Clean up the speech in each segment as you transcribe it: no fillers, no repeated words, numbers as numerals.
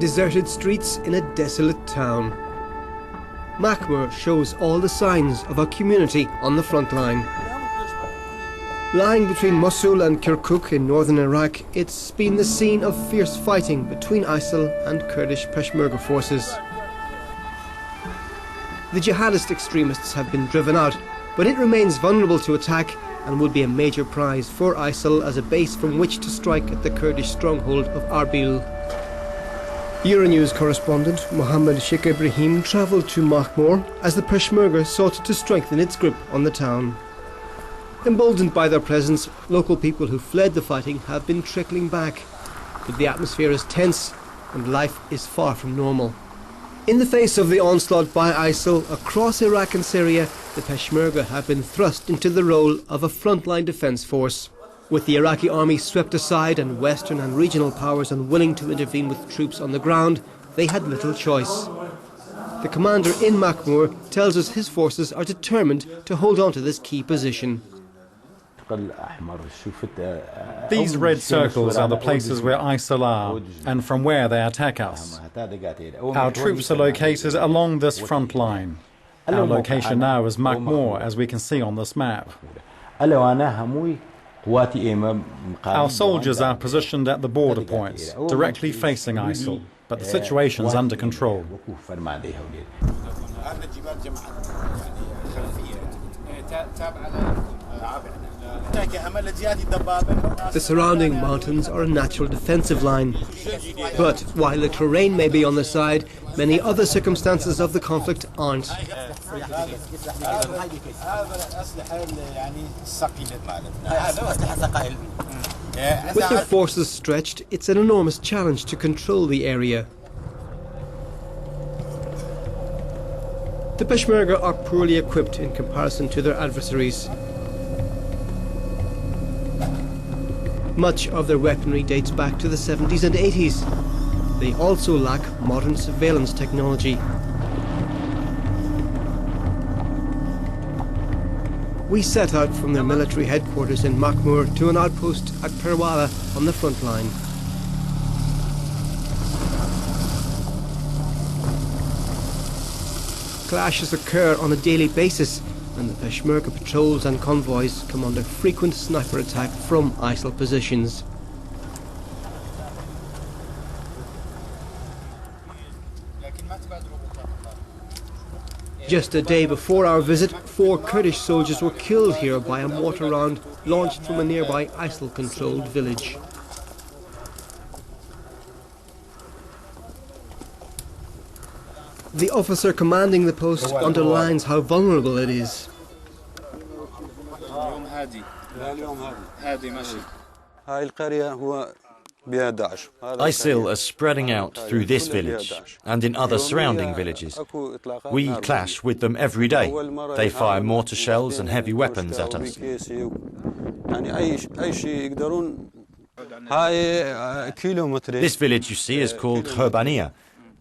Deserted streets in a desolate town. Makhmour shows all the signs of a community on the front line. Lying between Mosul and Kirkuk in northern Iraq, it's been the scene of fierce fighting between ISIL and Kurdish Peshmerga forces. The jihadist extremists have been driven out, but it remains vulnerable to attack and would be a major prize for ISIL as a base from which to strike at the Kurdish stronghold of Arbil. Euronews correspondent Mohammad Sheikhibrahim travelled to Makhmour as the Peshmerga sought to strengthen its grip on the town. Emboldened by their presence, local people who fled the fighting have been trickling back, but the atmosphere is tense and life is far from normal. In the face of the onslaught by ISIL across Iraq and Syria, the Peshmerga have been thrust into the role of a frontline defence force. With the Iraqi army swept aside and Western and regional powers unwilling to intervene with troops on the ground, they had little choice. The commander in Makhmour tells us his forces are determined to hold on to this key position. These red circles are the places where ISIL are and from where they attack us. Our troops are located along this front line. Our location now is Makhmour, as we can see on this map. Our soldiers are positioned at the border points, directly facing ISIL, but the situation is under control. The surrounding mountains are a natural defensive line. But while the terrain may be on the side, many other circumstances of the conflict aren't. With their forces stretched, it's an enormous challenge to control the area. The Peshmerga are poorly equipped in comparison to their adversaries. Much of their weaponry dates back to the 70s and 80s. They also lack modern surveillance technology. We set out from their military headquarters in Makhmour to an outpost at Perwala on the front line. Clashes occur on a daily basis, and the Peshmerga patrols and convoys come under frequent sniper attack from ISIL positions. Just a day before our visit, 4 Kurdish soldiers were killed here by a mortar round launched from a nearby ISIL-controlled village. The officer commanding the post underlines how vulnerable it is. ISIL are spreading out through this village and in other surrounding villages. We clash with them every day. They fire mortar shells and heavy weapons at us. This village you see is called Khobaniya.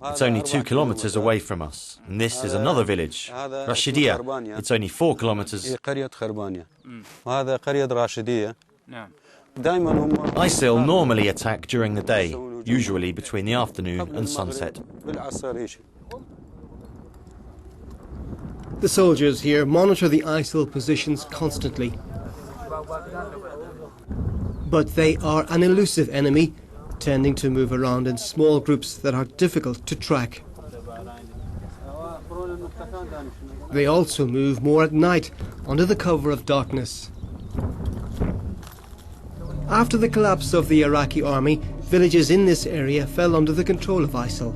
It's only 2 kilometers away from us. And this is another village, Rashidiya. It's only 4 kilometers. ISIL normally attack during the day, usually between the afternoon and sunset. The soldiers here monitor the ISIL positions constantly. But they are an elusive enemy, tending to move around in small groups that are difficult to track. They also move more at night, under the cover of darkness. After the collapse of the Iraqi army, villages in this area fell under the control of ISIL.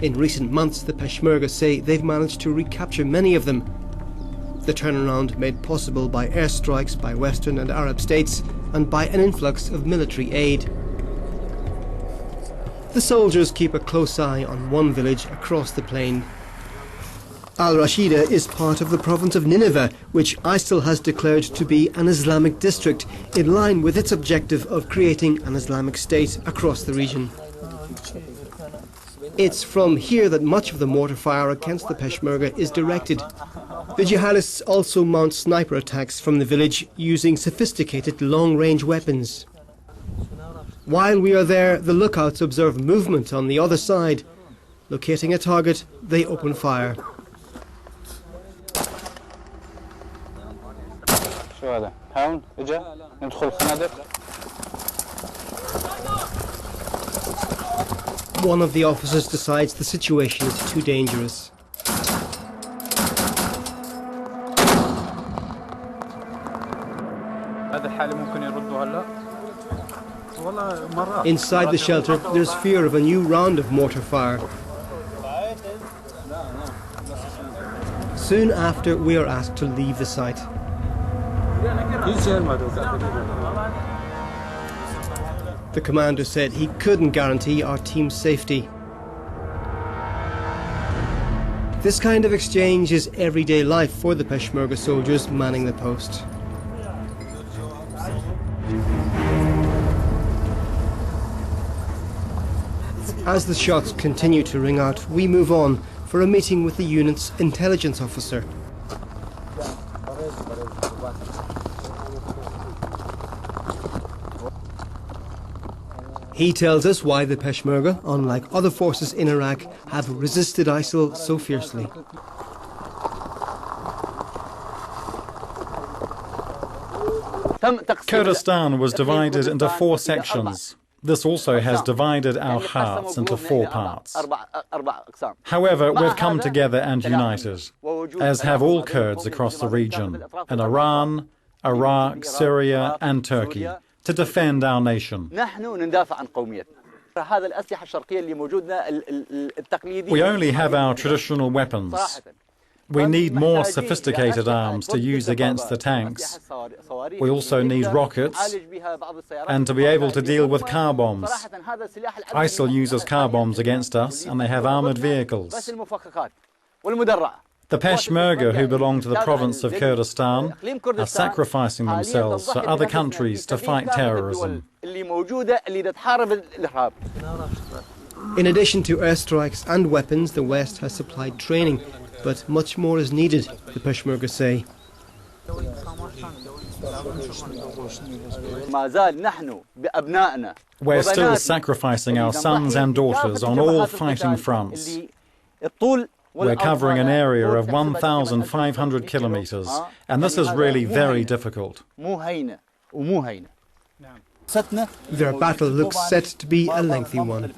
In recent months, the Peshmerga say they've managed to recapture many of them. The turnaround made possible by airstrikes by Western and Arab states and by an influx of military aid. The soldiers keep a close eye on one village across the plain. Al-Rashida is part of the province of Nineveh, which ISIL has declared to be an Islamic district, in line with its objective of creating an Islamic state across the region. It's from here that much of the mortar fire against the Peshmerga is directed. The jihadists also mount sniper attacks from the village using sophisticated long-range weapons. While we are there, the lookouts observe movement on the other side. Locating a target, they open fire. One of the officers decides the situation is too dangerous. Inside the shelter, there's fear of a new round of mortar fire. Soon after, we are asked to leave the site. The commander said he couldn't guarantee our team's safety. This kind of exchange is everyday life for the Peshmerga soldiers manning the post. As the shots continue to ring out, we move on for a meeting with the unit's intelligence officer. He tells us why the Peshmerga, unlike other forces in Iraq, have resisted ISIL so fiercely. Kurdistan was divided into 4 sections. This also has divided our hearts into 4 parts. However, we've come together and united, as have all Kurds across the region, in Iran, Iraq, Syria and Turkey, to defend our nation. We only have our traditional weapons. We need more sophisticated arms to use against the tanks. We also need rockets and to be able to deal with car bombs. ISIL uses car bombs against us and they have armoured vehicles. The Peshmerga, who belong to the province of Kurdistan, are sacrificing themselves for other countries to fight terrorism. In addition to airstrikes and weapons, the West has supplied training, but much more is needed, the Peshmerga say. We're still sacrificing our sons and daughters on all fighting fronts. We're covering an area of 1,500 kilometers, and this is really very difficult. Their battle looks set to be a lengthy one.